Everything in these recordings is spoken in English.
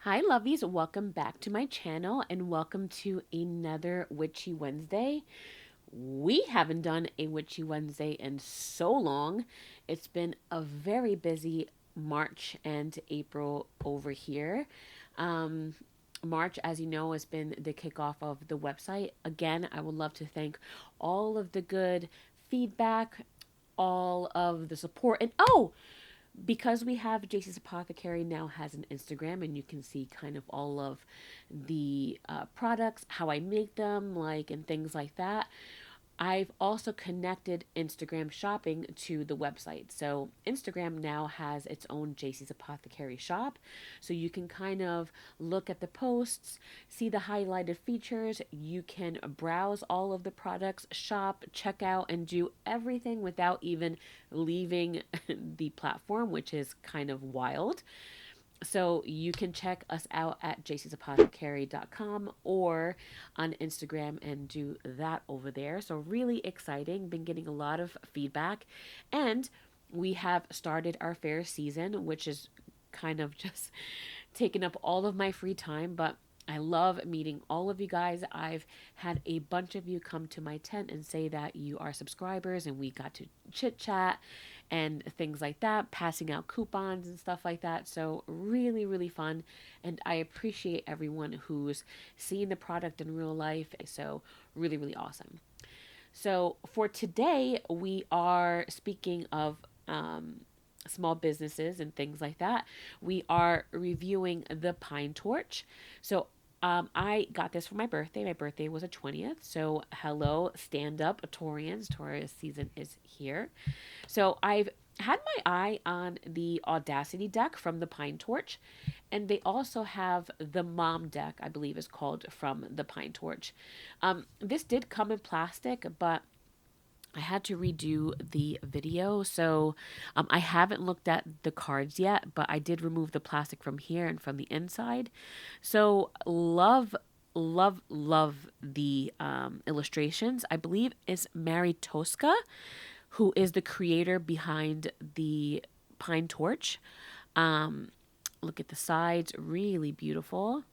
Hi, lovies. Welcome back to my channel and welcome to another Witchy Wednesday. We haven't done a Witchy Wednesday in so long. It's been a very busy March and April over here. Um, March, as you know, has been the kickoff of the website. Again, I would love to thank all of the good feedback, all of the support, and because we have JC's Apothecary now has an Instagram and you can see kind of all of the products, how I make them, like, and things like that. I've also connected Instagram shopping to the website. So Instagram now has its own JC's Apothecary shop. So you can kind of look at the posts, see the highlighted features. You can browse all of the products, shop, check out, and do everything without even leaving the platform, which is kind of wild. So you can check us out at jcsapothecary.com or on Instagram and do that over there. So really exciting. Been getting a lot of feedback. And we have started our fair season, which is kind of just taking up all of my free time, but I love meeting all of you guys. I've had a bunch of you come to my tent and say that you are subscribers, and we got to chit chat and things like that, passing out coupons and stuff like that. So, really, really fun. And I appreciate everyone who's seeing the product in real life. So, really, really awesome. So, for today, we are speaking of small businesses and things like that. We are reviewing the Pine Torch. So I got this for my birthday. My birthday was the 20th. So hello, stand up, Taurians. Taurus season is here. So I've had my eye on the Audacity deck from the Pine Torch, and they also have the Mom deck, I believe is called, from the Pine Torch. This did come in plastic, but I had to redo the video, so I haven't looked at the cards yet, but I did remove the plastic from here and from the inside. So love the illustrations. I believe it's Mary Tosca, who is the creator behind the Pine Torch. Look at the sides, really beautiful.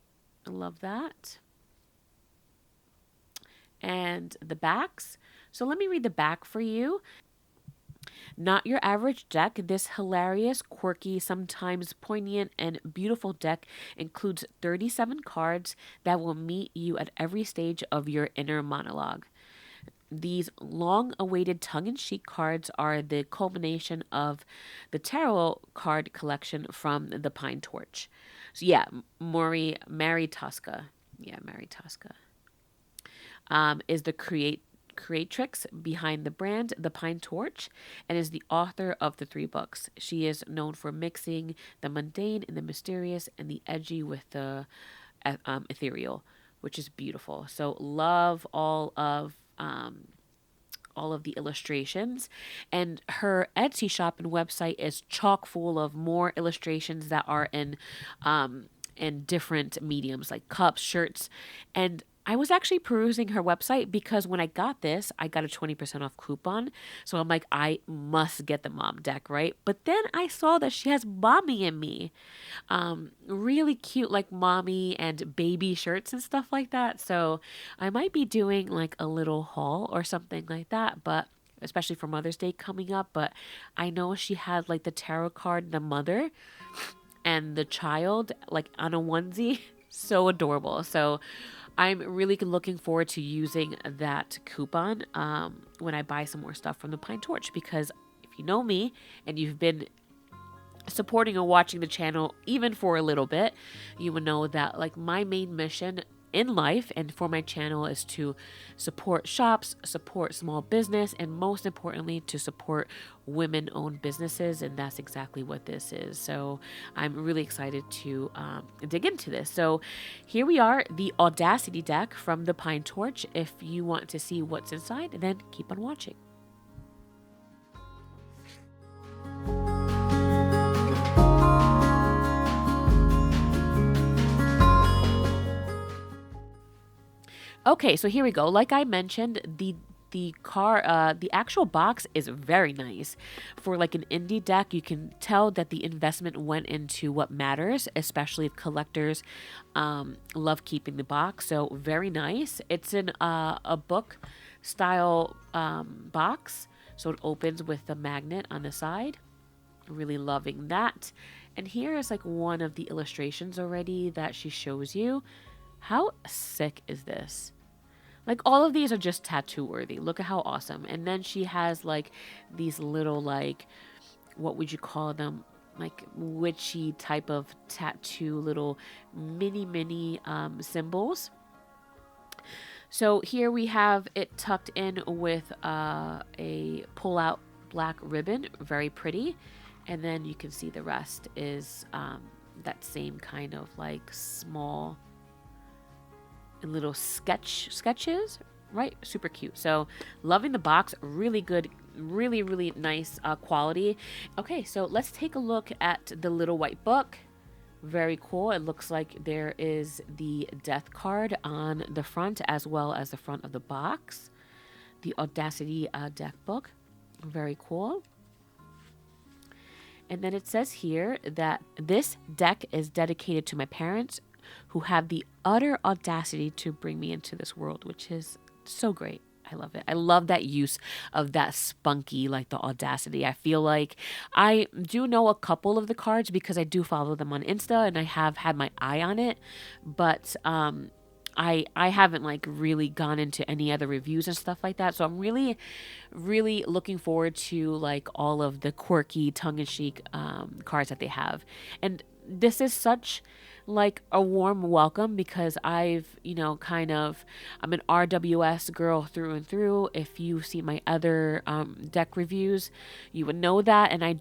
I love that. And the backs. So let me read the back for you. Not your average deck, this hilarious, quirky, sometimes poignant, and beautiful deck includes 37 cards that will meet you at every stage of your inner monologue. These long awaited tongue in cheek cards are the culmination of the tarot card collection from the Pine Torch. So, yeah, Mary Tosca. Yeah, Mary Tosca. Is the creatrix behind the brand The Pine Torch and is the author of the 3 books. She is known for mixing the mundane and the mysterious and the edgy with the ethereal, which is beautiful. So love all of the illustrations, and her Etsy shop and website is chock full of more illustrations that are in different mediums like cups, shirts, and I was actually perusing her website because when I got this, I got a 20% off coupon. So I'm like, I must get the mom deck, right? But then I saw that she has mommy and me. Really cute, like mommy and baby shirts and stuff like that. So I might be doing like a little haul or something like that, but especially for Mother's Day coming up. But I know she had like the tarot card, the mother and the child, like on a onesie. So adorable. So I'm really looking forward to using that coupon when I buy some more stuff from the Pine Torch, because if you know me and you've been supporting or watching the channel even for a little bit, you would know that like my main mission in life and for my channel is to support shops, support small business, and most importantly to support women-owned businesses, and that's exactly what this is. So I'm really excited to dig into this. So here we are, the Audacity deck from the Pine Torch. If you want to see what's inside, then keep on watching. Okay, so here we go. Like I mentioned, the actual box is very nice. For like an indie deck, you can tell that the investment went into what matters, especially if collectors love keeping the box. So very nice. It's in a book style box, so it opens with the magnet on the side. Really loving that. And here is like one of the illustrations already that she shows you. How sick is this? Like, all of these are just tattoo worthy. Look at how awesome. And then she has like these little, like, what would you call them? Like witchy type of tattoo, little mini symbols. So here we have it tucked in with a pull out black ribbon. Very pretty. And then you can see the rest is that same kind of like small little sketches, right? Super cute. So loving the box. Really good, really nice quality. Okay, so let's take a look at the little white book. Very cool. It looks like there is the death card on the front as well as the front of the box. The Audacity deck book. Very cool. And then it says here that this deck is dedicated to my parents who have the utter audacity to bring me into this world, which is so great. I love it. I love that use of that spunky, like the audacity. I feel like I do know a couple of the cards because I do follow them on Insta and I have had my eye on it, but I haven't like really gone into any other reviews and stuff like that. So I'm really looking forward to like all of the quirky tongue-in-cheek cards that they have. And this is such like a warm welcome because I'm an RWS girl through and through. If you see my other deck reviews, you would know that. And I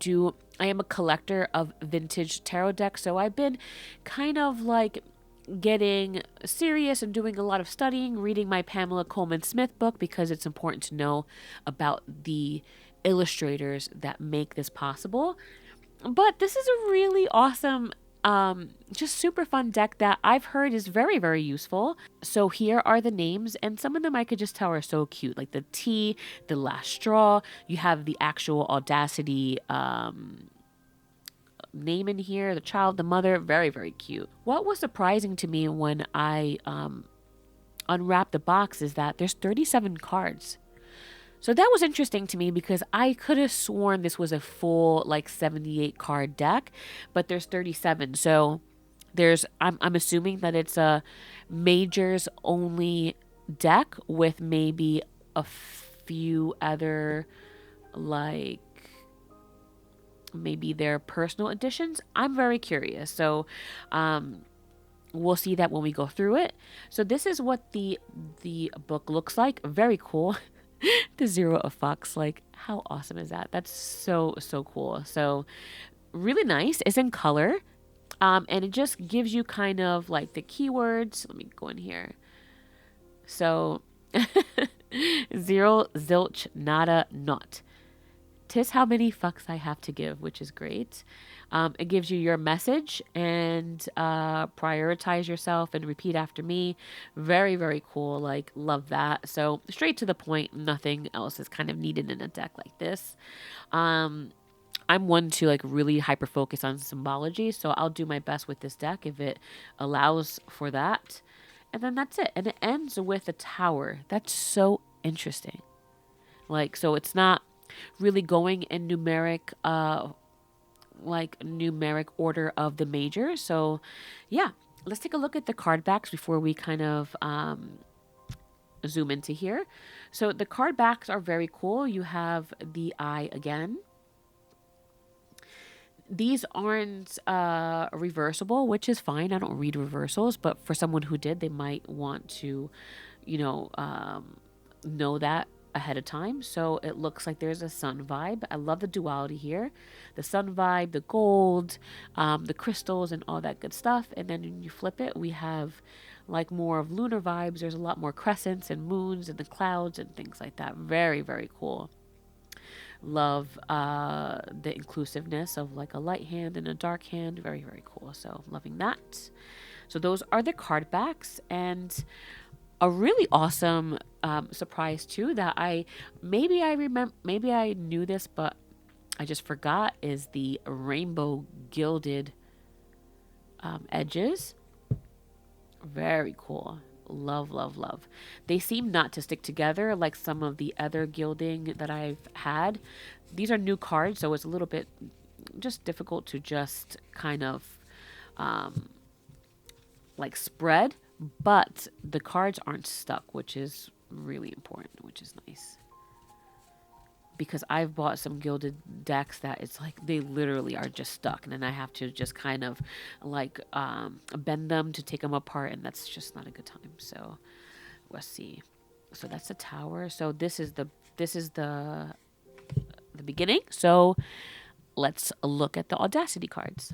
am a collector of vintage tarot decks. So I've been kind of like getting serious and doing a lot of studying, reading my Pamela Coleman Smith book because it's important to know about the illustrators that make this possible. But this is a really awesome, just super fun deck that I've heard is very useful. So here are the names, and some of them I could just tell are so cute, like the T, the last straw. You have the actual Audacity name in here, the child, the mother. Very cute. What was surprising to me when I unwrapped the box is that there's 37 cards. So that was interesting to me because I could have sworn this was a full like 78 card deck, but there's 37. So I'm assuming that it's a majors only deck with maybe a few other like maybe their personal editions. I'm very curious. So we'll see that when we go through it. So this is what the book looks like. Very cool. The Zero of Fox, like how awesome is that? That's so cool. So really nice. It's in color, and it just gives you kind of like the keywords. Let me go in here. So zero, zilch, nada, not. 'Tis how many fucks I have to give, which is great. It gives you your message and prioritize yourself and repeat after me. Very cool. Like, love that. So straight to the point. Nothing else is kind of needed in a deck like this. I'm one to like really hyper focus on symbology, so I'll do my best with this deck if it allows for that. And then that's it. And it ends with a tower. That's so interesting. Like, so it's not really going in numeric order of the majors. So yeah, let's take a look at the card backs before we kind of zoom into here. So the card backs are very cool. You have the eye again. These aren't reversible, which is fine. I don't read reversals, but for someone who did, they might want to know that ahead of time. So it looks like there's a sun vibe. I love the duality here. The sun vibe, the gold, the crystals and all that good stuff. And then when you flip it, we have like more of lunar vibes. There's a lot more crescents and moons and the clouds and things like that. Very cool. Love the inclusiveness of like a light hand and a dark hand. Very cool. So loving that. So those are the card backs. And A really awesome surprise too that maybe I knew this, but I just forgot, is the rainbow gilded edges. Very cool. Love, love, love. They seem not to stick together like some of the other gilding that I've had. These are new cards, so it's a little bit just difficult to just kind of um, like spread, but the cards aren't stuck, which is really important, which is nice. Because I've bought some gilded decks that it's like they literally are just stuck, and then I have to just kind of like bend them to take them apart, and that's just not a good time. So let's see. So that's the tower. So this is the beginning. So let's look at the Audacity cards.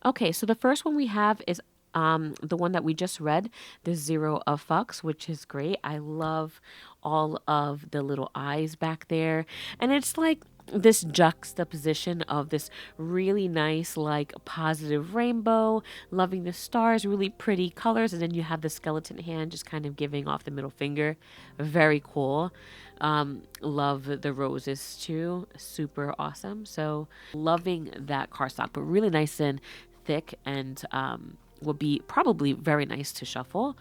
Okay, so the first one we have is the one that we just read, the Zero of Fucks, which is great. I love all of the little eyes back there. And it's like this juxtaposition of this really nice, like positive rainbow, loving the stars, really pretty colors. And then you have the skeleton hand just kind of giving off the middle finger. Very cool. Love the roses too. Super awesome. So loving that cardstock, but really nice and thick, and will be probably very nice to shuffle.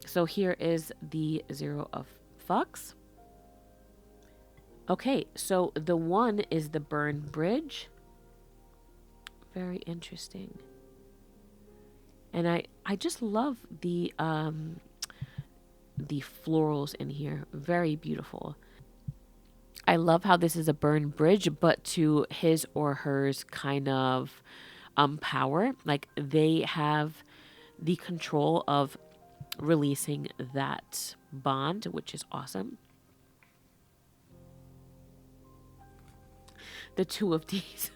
So here is the Zero of Fucks. Okay, so the one is the Burn Bridge. Very interesting. And I just love the florals in here. Very beautiful. I love how this is a burn bridge, but to his or hers kind of power. Like they have the control of releasing that bond, which is awesome. The two of these.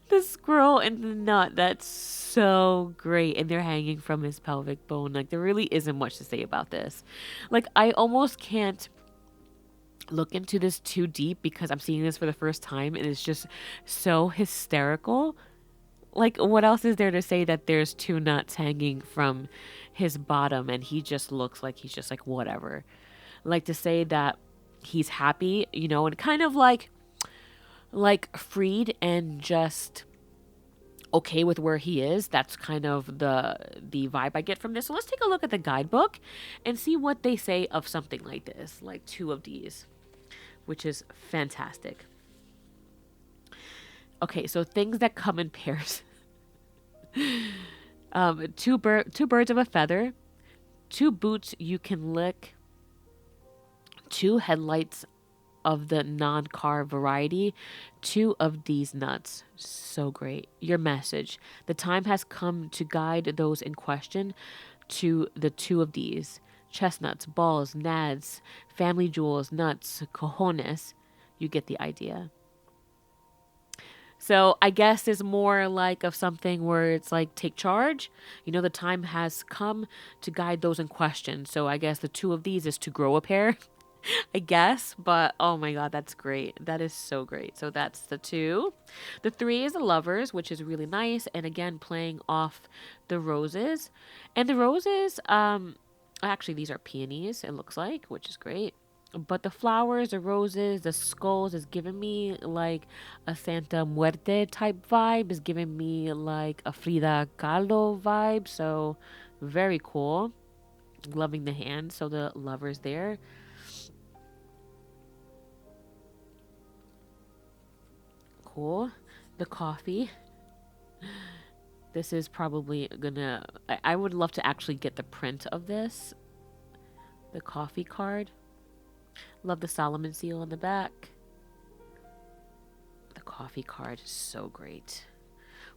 The squirrel and the nut, that's so great. And they're hanging from his pelvic bone. Like there really isn't much to say about this. Like I almost can't look into this too deep because I'm seeing this for the first time and it's just so hysterical. Like what else is there to say that there's two nuts hanging from his bottom and he just looks like he's just like whatever. Like to say that he's happy, you know, and kind of like freed and just okay with where he is. That's kind of the vibe I get from this. So let's take a look at the guidebook and see what they say of something like this, like two of these, which is fantastic. Okay, so things that come in pairs. Two birds of a feather, two boots you can lick, two headlights of the non-car variety, two of these nuts. So great. Your message. The time has come to guide those in question to the two of these. Chestnuts, balls, nads, family jewels, nuts, cojones. You get the idea. So I guess it's more like of something where it's like take charge. You know, the time has come to guide those in question. So I guess the two of these is to grow a pair. I guess, but oh my god, that's great. That is so great. So that's the two. The three is the lovers, which is really nice, and again playing off the roses. And the roses, actually these are peonies, it looks like, which is great. But the flowers, the roses, the skulls is giving me like a Santa Muerte type vibe, is giving me like a Frida Kahlo vibe. So very cool. Loving the hand. So the lovers there. Cool. The coffee. This is probably gonna... I would love to actually get the print of this. The coffee card. Love the Solomon seal on the back. The coffee card is so great.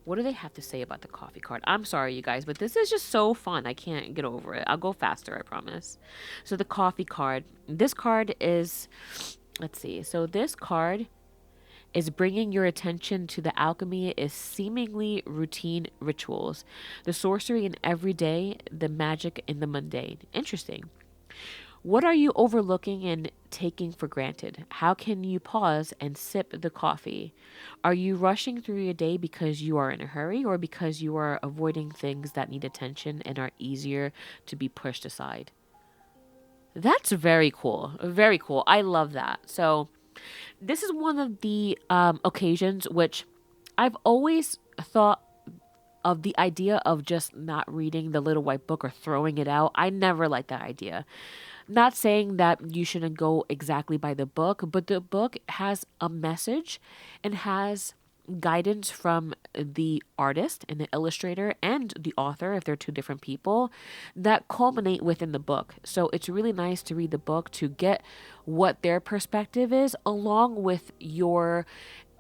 What do they have to say about the coffee card? I'm sorry, you guys, but this is just so fun. I can't get over it. I'll go faster, I promise. So the coffee card. This card is... Let's see. So this card is bringing your attention to the alchemy is seemingly routine rituals, the sorcery in everyday, the magic in the mundane. Interesting. What are you overlooking and taking for granted? How can you pause and sip the coffee? Are you rushing through your day because you are in a hurry or because you are avoiding things that need attention and are easier to be pushed aside? That's very cool. Very cool. I love that. So, this is one of the occasions which I've always thought of the idea of just not reading the little white book or throwing it out. I never liked that idea. Not saying that you shouldn't go exactly by the book, but the book has a message and has guidance from the artist and the illustrator and the author, if they're two different people, that culminate within the book. So it's really nice to read the book to get what their perspective is, along with your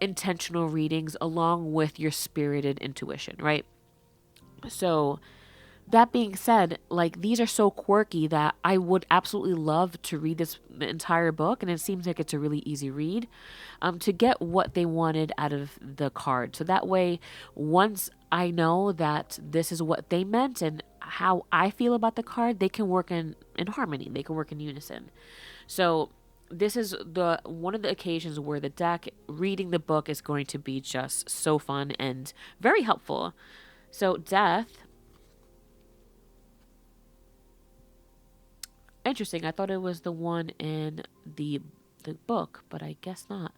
intentional readings, along with your spirited intuition, right? So that being said, like these are so quirky that I would absolutely love to read this entire book, and it seems like it's a really easy read, to get what they wanted out of the card. So that way, once I know that this is what they meant and how I feel about the card, they can work in harmony. They can work in unison. So this is the one of the occasions where the deck reading the book is going to be just so fun and very helpful. So death. Interesting. I thought it was the one in the book, but I guess not.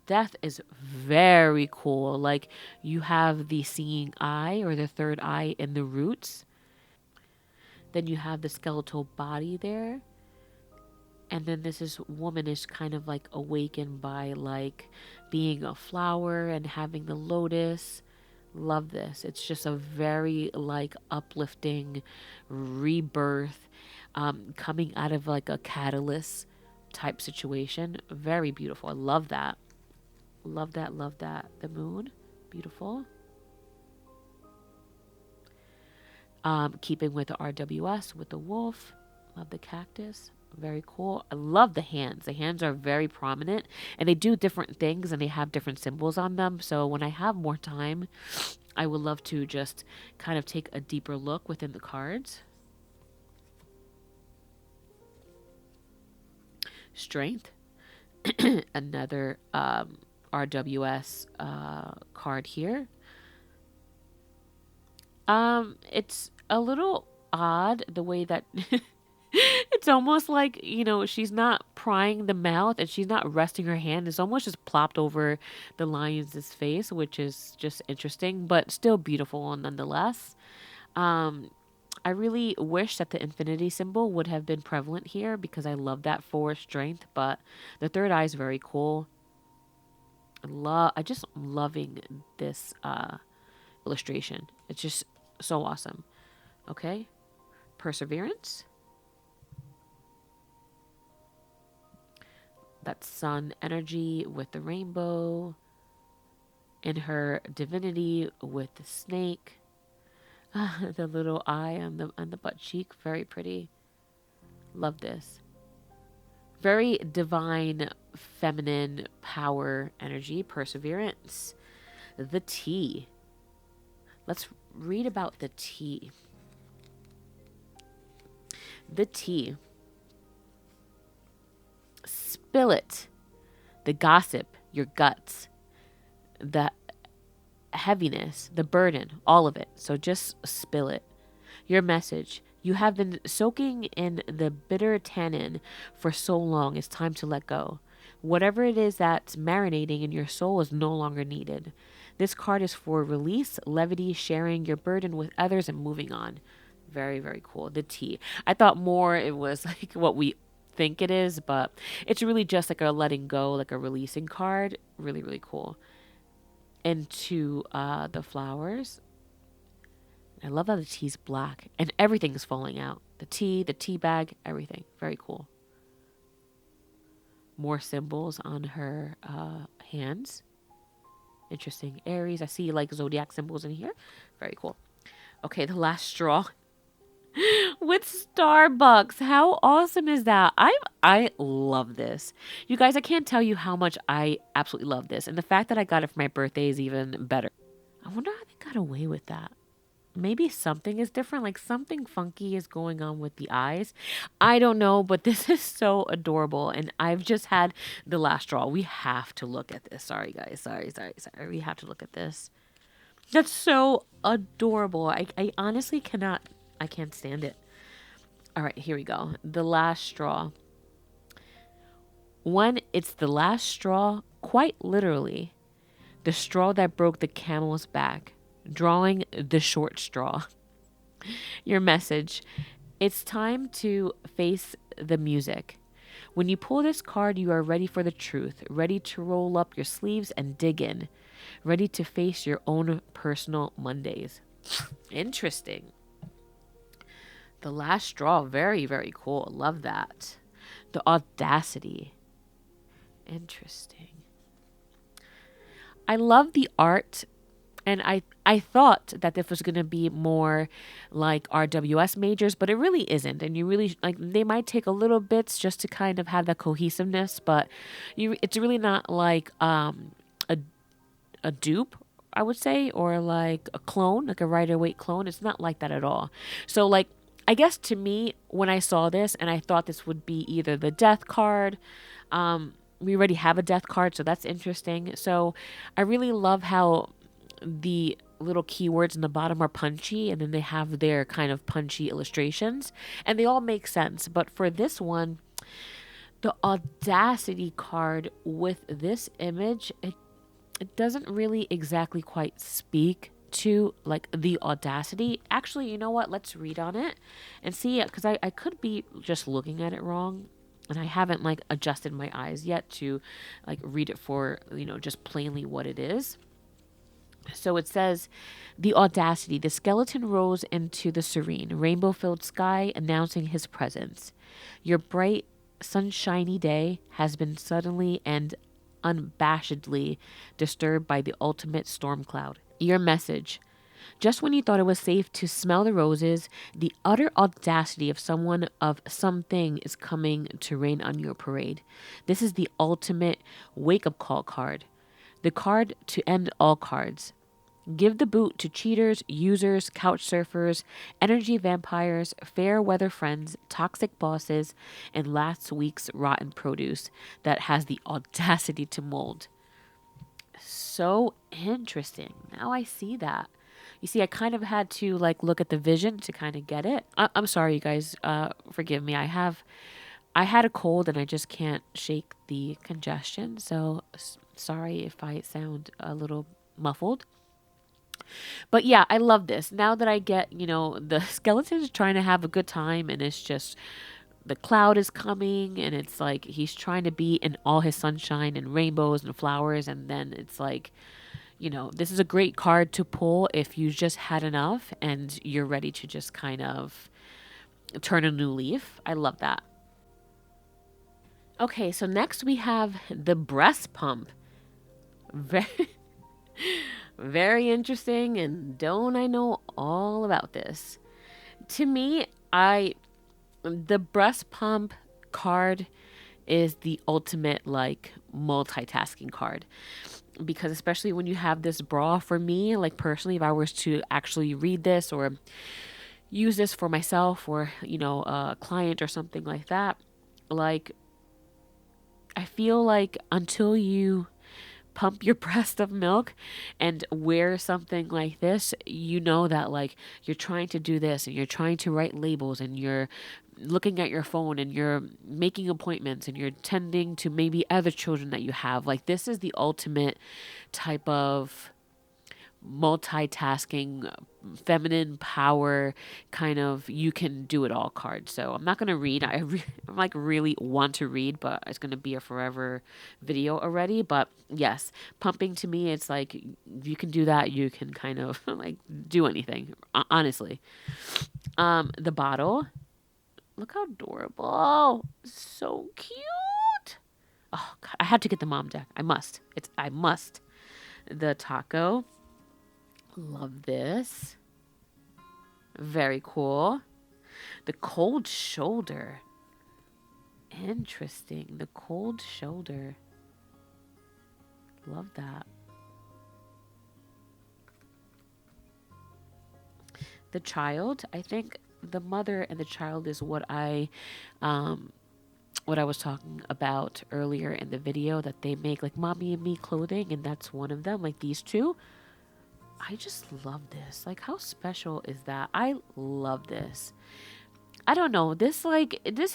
Death is very cool. Like you have the seeing eye or the third eye in the roots. Then you have the skeletal body there. And then this woman is kind of like awakened by like being a flower and having the lotus. Love this. It's just a very like uplifting rebirth, coming out of like a catalyst type situation. Very beautiful. I love that. Love that. Love that. The moon. Beautiful. Keeping with the RWS with the wolf. Love the cactus. Very cool. I love the hands. The hands are very prominent and they do different things and they have different symbols on them. So when I have more time, I would love to just kind of take a deeper look within the cards. Strength. Another RWS card here. It's a little odd the way that it's almost like, she's not prying the mouth and she's not resting her hand. It's almost just plopped over the lion's face, which is just interesting, but still beautiful nonetheless. Um, I really wish that the infinity symbol would have been prevalent here because I love that for strength, but the third eye is very cool. I just loving this illustration. It's just so awesome. Okay. Perseverance. That sun energy with the rainbow. In her divinity with the snake. The little eye on the butt cheek. Very pretty. Love this. Very divine, feminine power energy. Perseverance. The tea. Let's read about the tea. The tea. Spill it. The gossip, your guts, the heaviness, the burden, all of it. So just spill it. Your message. You have been soaking in the bitter tannin for so long, it's time to let go. Whatever it is that's marinating in your soul is no longer needed. This card is for release, levity, sharing your burden with others, and moving on. Very, very cool. The tea. I thought more it was like what we think it is, but it's really just like a letting go, like a releasing card. Really, really cool. Into the flowers. I love that the tea's black and everything's falling out. The tea bag, everything. Very cool. More symbols on her hands. Interesting. Aries. I see like zodiac symbols in here. Very cool. Okay, the last straw. With Starbucks. How awesome is that? I love this. You guys, I can't tell you how much I absolutely love this. And the fact that I got it for my birthday is even better. I wonder how they got away with that. maybe something is different, like something funky is going on with the eyes. I don't know, but this is so adorable. And I've just had the last straw. We have to look at this. Sorry, guys. Sorry. We have to look at this. That's so adorable. I honestly cannot, I can't stand it. All right, here we go. The last straw. When it's the last straw, quite literally, the straw that broke the camel's back, drawing the short straw. Your message. It's time to face the music. When you pull this card, you are ready for the truth, ready to roll up your sleeves and dig in, ready to face your own personal Mondays. Interesting. The last straw, very, very cool. Love that. The audacity. Interesting. I love the art, and I thought that this was going to be more like RWS majors, but it really isn't. And you really like they might take a little bits just to kind of have that cohesiveness, but it's really not like a dupe, I would say, or like a clone, like a Rider-Waite clone. It's not like that at all. So like I guess to me when I saw this and I thought this would be either the death card, we already have a death card, so that's interesting. So I really love how the little keywords in the bottom are punchy, and then they have their kind of punchy illustrations, and they all make sense. But for this one, the audacity card with this image, it doesn't really exactly quite speak to like the audacity. Actually, you know what? Let's read on it and see, because I could be just looking at it wrong. And I haven't like adjusted my eyes yet to like read it for, just plainly what it is. So it says, the audacity. The skeleton rose into the serene, rainbow filled sky, announcing his presence. Your bright, sunshiny day has been suddenly and unabashedly disturbed by the ultimate storm cloud. Your message. Just when you thought it was safe to smell the roses, the utter audacity of someone of something is coming to rain on your parade. This is the ultimate wake-up call card. The card to end all cards. Give the boot to cheaters, users, couch surfers, energy vampires, fair weather friends, toxic bosses, and last week's rotten produce that has the audacity to mold. So interesting. Now I see that. You see, I kind of had to like look at the vision to kind of get it. I'm sorry, you guys. Forgive me. I had a cold and I just can't shake the congestion. So sorry if I sound a little muffled. But yeah, I love this. Now that I get, the skeleton's trying to have a good time, and it's just the cloud is coming, and it's like he's trying to be in all his sunshine and rainbows and flowers, and then it's like, this is a great card to pull if you just had enough and you're ready to just kind of turn a new leaf. I love that. Okay, so next we have the breast pump. Very, very interesting, and don't I know all about this? To me, the breast pump card is the ultimate like multitasking card, because especially when you have this bra, for me, like personally, if I was to actually read this or use this for myself or a client or something like that, like I feel like until you pump your breast of milk and wear something like this, you know that like you're trying to do this and you're trying to write labels and you're looking at your phone and you're making appointments and you're tending to maybe other children that you have. Like this is the ultimate type of multitasking, feminine power kind of you can do it all card. So I'm not going to read. I'm like really want to read, but it's going to be a forever video already. But yes, pumping to me, it's like you can do that. You can kind of like do anything, honestly. The bottle. Look how adorable. So cute. Oh God, I had to get the mom deck. I must. The taco. Love this. Very cool. The cold shoulder. Interesting. The cold shoulder. Love that. the child. I think the mother and the child is um, what I was talking about earlier in the video, that they make like mommy and me clothing, and that's one of them, like these two. I just love this. Like, how special is that? I love this. I don't know. This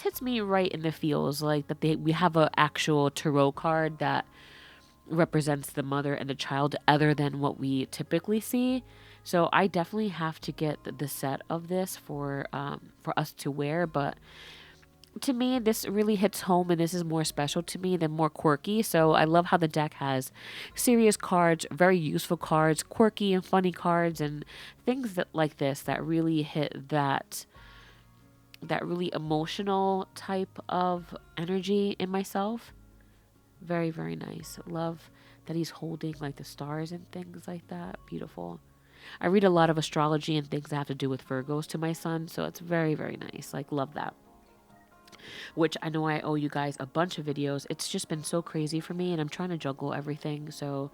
hits me right in the feels, like that we have a actual tarot card that represents the mother and the child other than what we typically see. So I definitely have to get the set of this for us to wear. But to me, this really hits home, and this is more special to me than more quirky. So I love how the deck has serious cards, very useful cards, quirky and funny cards, and things that like this that really hit that really emotional type of energy in myself. Very, very nice. Love that he's holding like the stars and things like that. Beautiful. I read a lot of astrology and things that have to do with Virgos to my son, so it's very, very nice. Like, love that. Which I know I owe you guys a bunch of videos. It's just been so crazy for me, and I'm trying to juggle everything. So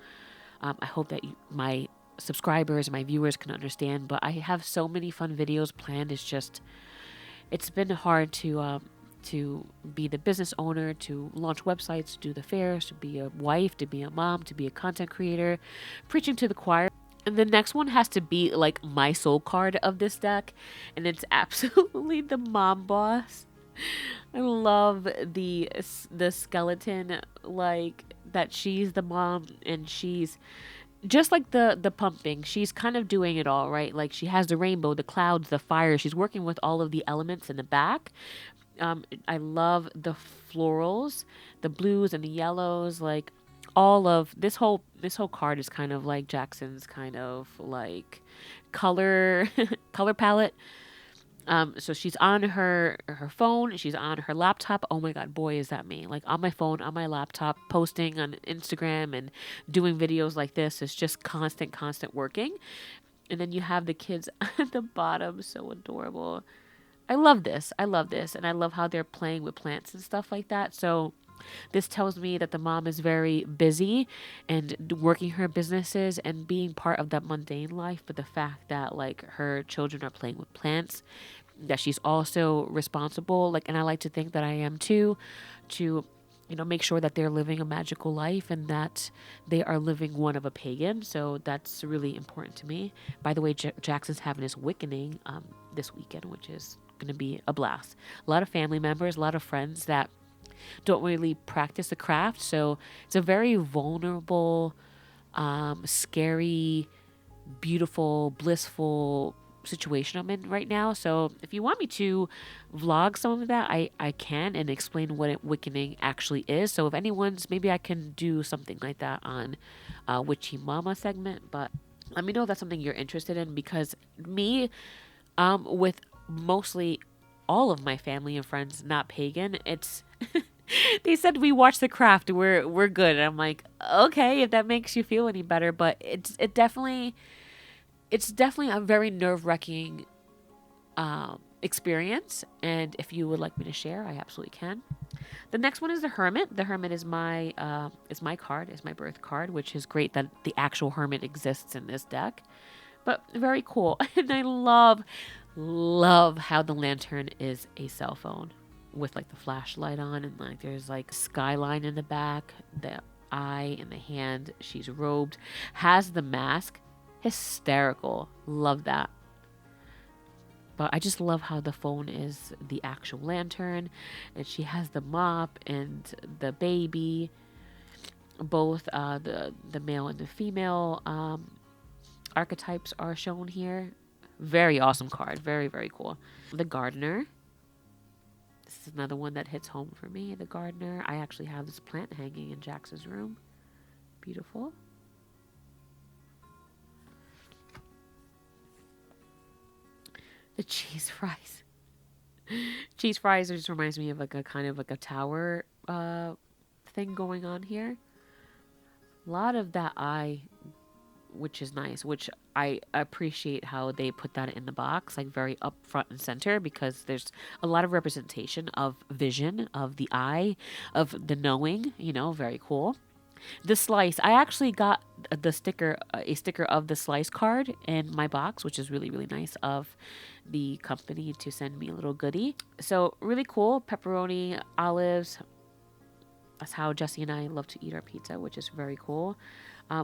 I hope that my subscribers, my viewers can understand. But I have so many fun videos planned. It's been hard to be the business owner, to launch websites, to do the fairs, to be a wife, to be a mom, to be a content creator, preaching to the choir. And the next one has to be like my soul card of this deck, and it's absolutely the mom boss. I love the skeleton, like that she's the mom, and she's just like the pumping. She's kind of doing it all, right? Like, she has the rainbow, the clouds, the fire. She's working with all of the elements in the back. I love the florals, the blues and the yellows. Like, all of this whole card is kind of like Jackson's kind of like color color palette. So she's on her phone, she's on her laptop. Oh my god, boy, is that me. Like, on my phone, on my laptop, posting on Instagram and doing videos like this. It's just constant working. And then you have the kids at the bottom, so adorable. I love this. I love this. And I love how they're playing with plants and stuff like that. So this tells me that the mom is very busy and working her businesses and being part of that mundane life. But the fact that, like, her children are playing with plants, that she's also responsible, like, and I like to think that I am too, to, make sure that they're living a magical life and that they are living one of a pagan. So that's really important to me. By the way, Jackson's having his Wickening this weekend, which is going to be a blast. A lot of family members, a lot of friends that don't really practice the craft. So it's a very vulnerable, scary, beautiful, blissful situation I'm in right now. So if you want me to vlog some of that, I can, and explain what Wickening actually is. So if maybe I can do something like that on Witchy Mama segment. But let me know if that's something you're interested in, because me, with mostly all of my family and friends not pagan, it's they said we watch the craft, we're good. And I'm like, okay, if that makes you feel any better. But it's definitely a very nerve-wracking experience, and if you would like me to share, I absolutely can. The next one is the Hermit. The Hermit is my card, is my birth card, which is great that the actual Hermit exists in this deck. But very cool. And I love how the lantern is a cell phone with like the flashlight on, and like there's like skyline in the back, the eye in the hand. She's robed, has the mask. Hysterical. Love that. But I just love how the phone is the actual lantern, and she has the mop and the baby. Both the male and the female archetypes are shown here. Very awesome card. Very, very cool. The Gardener. This is another one that hits home for me. The Gardener. I actually have this plant hanging in Jackson's room. Beautiful. The cheese fries. Cheese fries just reminds me of like a kind of like a tower thing going on here. A lot of that eye, which is nice, which I appreciate how they put that in the box, like very up front and center, because there's a lot of representation of vision, of the eye, of the knowing, very cool. The slice, I actually got the sticker, a sticker of the slice card in my box, which is really, really nice of the company to send me a little goodie. So really cool. Pepperoni, olives. That's how Jesse and I love to eat our pizza, which is very cool.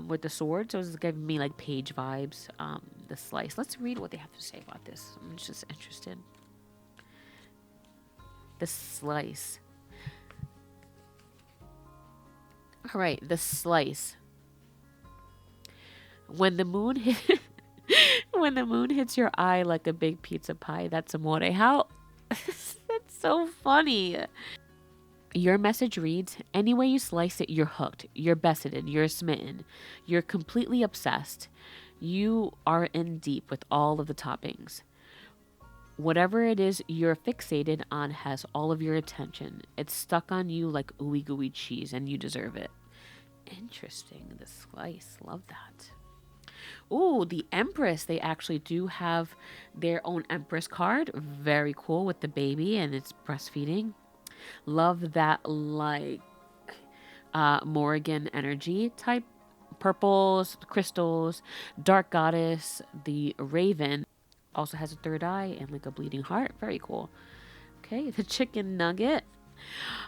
With the sword, so it's giving me like page vibes. The slice. Let's read what they have to say about this. I'm just interested. The slice. All right, the slice. When the moon hit, when the moon hits your eye like a big pizza pie, that's amore. How? That's so funny. Your message reads, any way you slice it, you're hooked. You're bested. You're smitten. You're completely obsessed. You are in deep with all of the toppings. Whatever it is you're fixated on has all of your attention. It's stuck on you like ooey gooey cheese, and you deserve it. Interesting. The slice. Love that. Ooh, the Empress. They actually do have their own Empress card. Very cool with the baby and it's breastfeeding. Love that, like Morrigan energy type. Purples, crystals, dark goddess, the raven also has a third eye and like a bleeding heart. Very cool. Okay, the chicken nugget.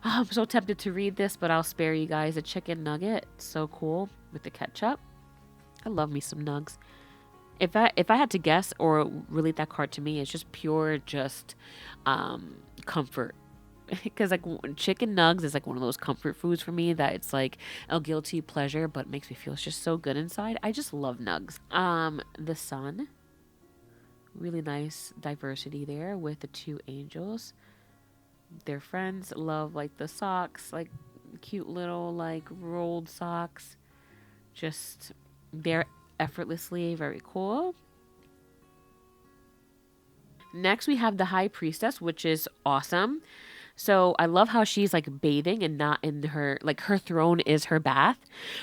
Oh, I'm so tempted to read this, but I'll spare you guys. A chicken nugget, so cool with the ketchup. I love me some nugs. If I had to guess or relate that card to me, it's just pure comfort. Because like chicken nugs is like one of those comfort foods for me that it's like a guilty pleasure, but it makes me feel just so good inside. I just love nugs. The sun, really nice diversity there with the two angels. Their friends. Love like the socks, like cute little like rolled socks. Just there effortlessly, very cool. Next we have the high priestess, which is awesome. So I love how she's like bathing and not in her, like her throne is her bath,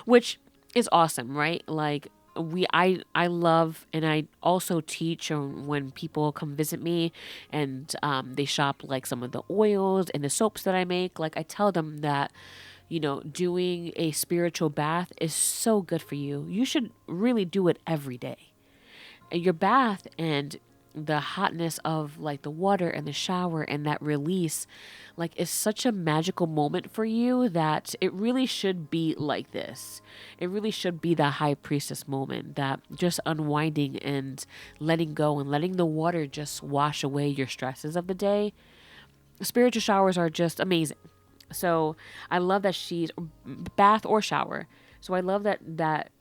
which is awesome, right? Like I love, and I also teach when people come visit me and they shop like some of the oils and the soaps that I make. Like I tell them that, you know, doing a spiritual bath is so good for you. You should really do it every day. Your bath and the hotness of like the water and the shower and that release like is such a magical moment for you that it really should be like this. It really should be the high priestess moment, that just unwinding and letting go and letting the water just wash away your stresses of the day. Spiritual showers are just amazing. So I love that she's bath or shower. So I love that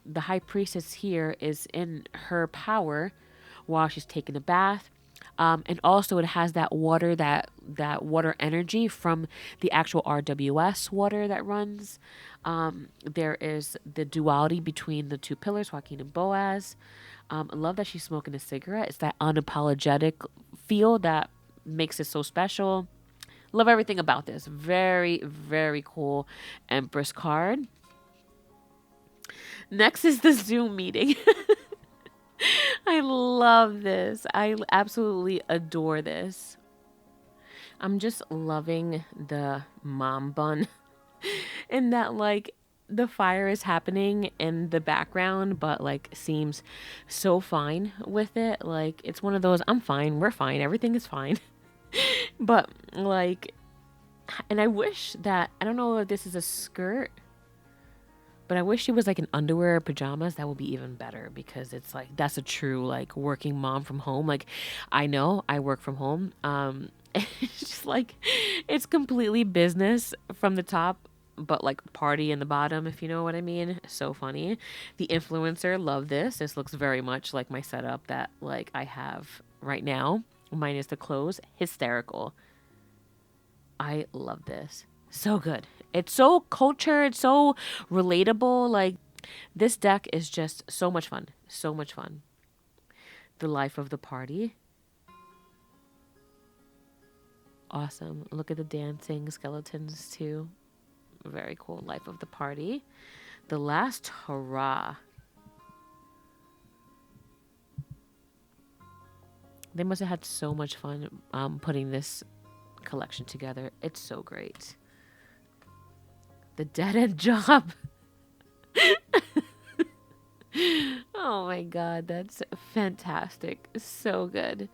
the high priestess here is in her power while she's taking a bath. And also it has that water, that water energy from the actual RWS water that runs. There is the duality between the two pillars, Joaquin and Boaz. I love that she's smoking a cigarette. It's that unapologetic feel that makes it so special. Love everything about this. Very, very cool Empress card. Next is the Zoom meeting. I love this. I absolutely adore this. I'm just loving the mom bun in that like the fire is happening in the background, but like seems so fine with it. Like it's one of those, I'm fine, we're fine, everything is fine. But like, and I wish that, I don't know if this is a skirt, but I wish it was like an underwear or pajamas. That would be even better, because it's like, that's a true like working mom from home. Like I know I work from home. It's just like, it's completely business from the top, but like party in the bottom, if you know what I mean. So funny. The influencer, love this. This looks very much like my setup that like I have right now, minus the clothes. Hysterical. I love this. So good. It's so cultured, so relatable. Like this deck is just so much fun. So much fun. The life of the party. Awesome. Look at the dancing skeletons too. Very cool. Life of the party. The last hurrah. They must have had so much fun putting this collection together. It's so great. The dead end job. Oh my god, that's fantastic. So good.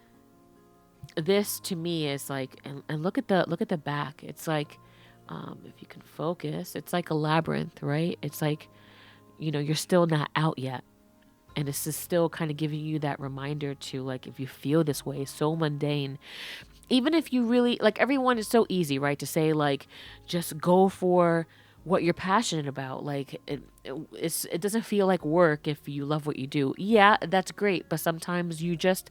This to me is like, and look at the back. It's like, if you can focus, it's like a labyrinth, right? It's like, you're still not out yet. And this is still kind of giving you that reminder to, like, if you feel this way, so mundane, even if you really, like, everyone is so easy, right, to say, like, just go for what you're passionate about. Like, it doesn't feel like work if you love what you do. Yeah, that's great, but sometimes you just,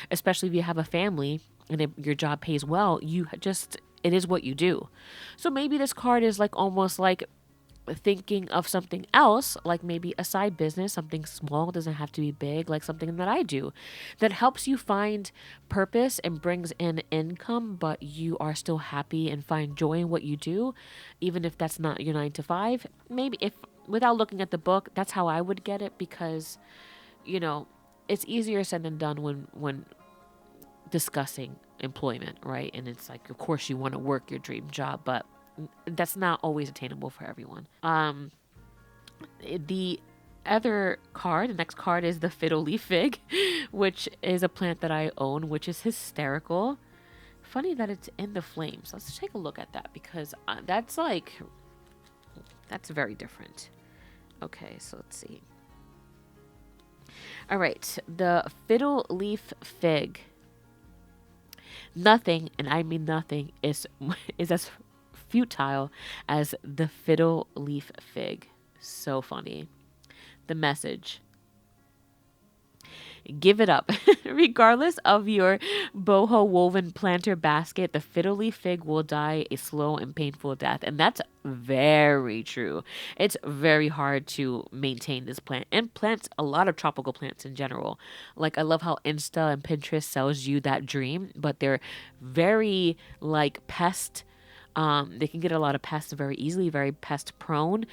especially if you have a family and if your job pays well, it is what you do. So maybe this card is like almost like thinking of something else, like maybe a side business, something small, doesn't have to be big, like something that I do that helps you find purpose and brings in income, but you are still happy and find joy in what you do, even if that's not your 9 to 5. Maybe, if without looking at the book, that's how I would get it, because you know it's easier said than done when discussing employment, right? And it's like, of course you want to work your dream job, but that's not always attainable for everyone. The the next card is the fiddle leaf fig, which is a plant that I own, which is hysterical. Funny that it's in the flames. Let's take a look at that, because that's very different. Okay, so let's see. All right, the fiddle leaf fig. Nothing, and I mean nothing, is as futile as the fiddle leaf fig. So funny. The message: give it up. Regardless of your boho woven planter basket, the fiddle leaf fig will die a slow and painful death. And that's very true. It's very hard to maintain this plant, and plants, a lot of tropical plants in general. Like, I love how Insta and Pinterest sells you that dream, but they're very like pest. They can get a lot of pests very easily, very pest prone.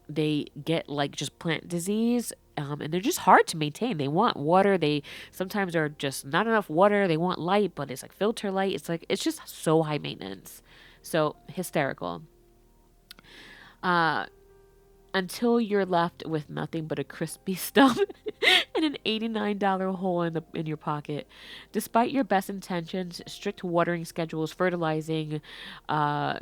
They get like just plant disease, and they're just hard to maintain. They want water. They sometimes are just not enough water. They want light, but it's like filter light. It's just so high maintenance. So hysterical. Uh, until you're left with nothing but a crispy stump and an $89 hole in your pocket. Despite your best intentions, strict watering schedules, fertilizing,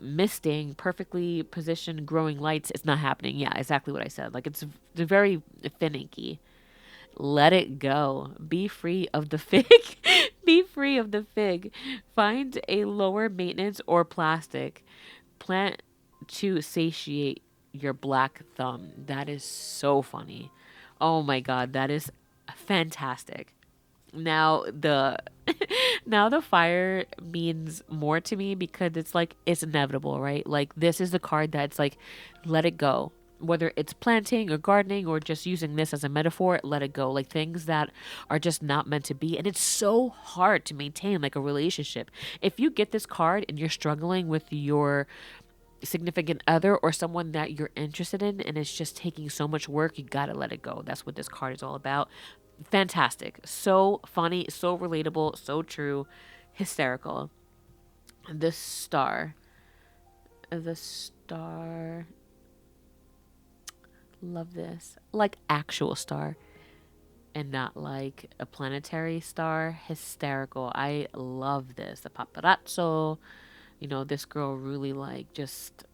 misting, perfectly positioned growing lights, it's not happening. Yeah, exactly what I said. Like, it's very finicky. Let it go. Be free of the fig. Be free of the fig. Find a lower maintenance or plastic plant to satiate your black thumb. That is so funny. Oh my god, that is fantastic. Now the now the fire means more to me, because it's like, it's inevitable, right? Like, this is the card that's like, let it go. Whether it's planting or gardening or just using this as a metaphor, let it go. Like, things that are just not meant to be. And it's so hard to maintain, like, a relationship. If you get this card and you're struggling with your significant other or someone that you're interested in, and it's just taking so much work, you gotta let it go. That's what this card is all about. Fantastic. So funny, so relatable, so true, hysterical. The star. The star. Love this. Like, actual star, and not like a planetary star. Hysterical. I love this. The paparazzo. This girl really, like, just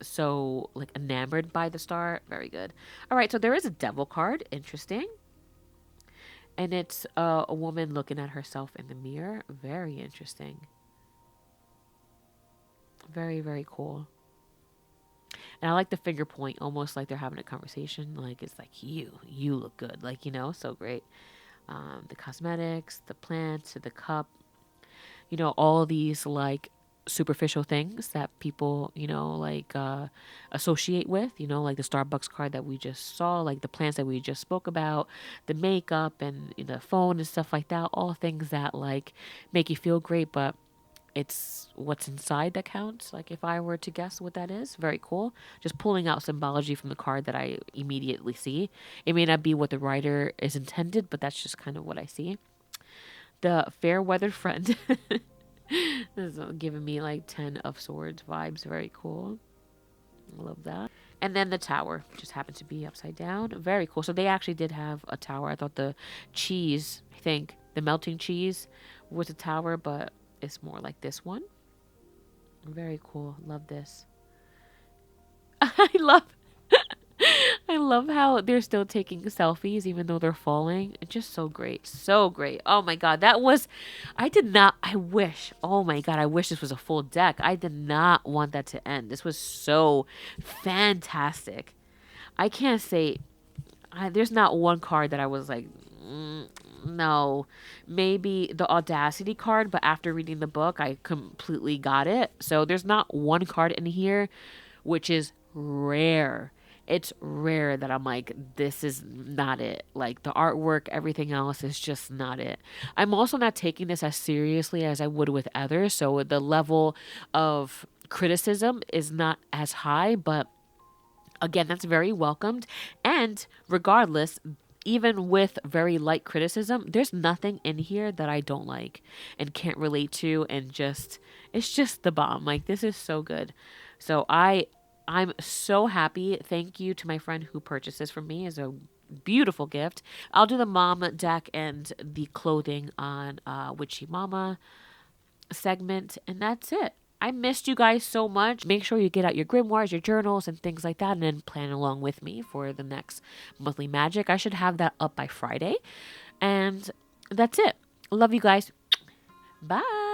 so, like, enamored by the star. Very good. All right, so there is a devil card. Interesting. And it's a woman looking at herself in the mirror. Very interesting. Very, very cool. And I like the finger point, almost like they're having a conversation. Like, it's like, you look good. Like, so great. The cosmetics, the plants, the cup, all these, like, superficial things that people, like, associate with, like the Starbucks card that we just saw, like the plants that we just spoke about, the makeup and the phone and stuff like that. All things that, like, make you feel great, but it's what's inside that counts. Like, if I were to guess what that is, very cool. Just pulling out symbology from the card that I immediately see. It may not be what the writer is intended, but that's just kind of what I see. The fair weathered friend. This is giving me like 10 of Swords vibes. Very cool. I love that. And then the tower just happened to be upside down. Very cool. So they actually did have a tower. I thought the cheese, I think, the melting cheese was a tower, but it's more like this one. Very cool. Love this. I love I love how they're still taking selfies even though they're falling. It's just so great. So great. Oh my god, that was I wish. Oh my god, I wish this was a full deck. I did not want that to end. This was so fantastic. I can't say there's not one card that I was like no. Maybe the Audacity card, but after reading the book, I completely got it. So there's not one card in here which is rare. It's rare that I'm like, this is not it. Like the artwork, everything else is just not it. I'm also not taking this as seriously as I would with others. So the level of criticism is not as high, but again, that's very welcomed. And regardless, even with very light criticism, there's nothing in here that I don't like and can't relate to, and just it's just the bomb. Like this is so good. So I'm so happy. Thank you to my friend who purchased this for me as a beautiful gift. I'll do the mom deck and the clothing on Witchy Mama segment, and that's it. I missed you guys so much. Make sure you get out your grimoires, your journals, and things like that, and then plan along with me for the next monthly magic. I should have that up by Friday. And that's it. Love you guys. Bye.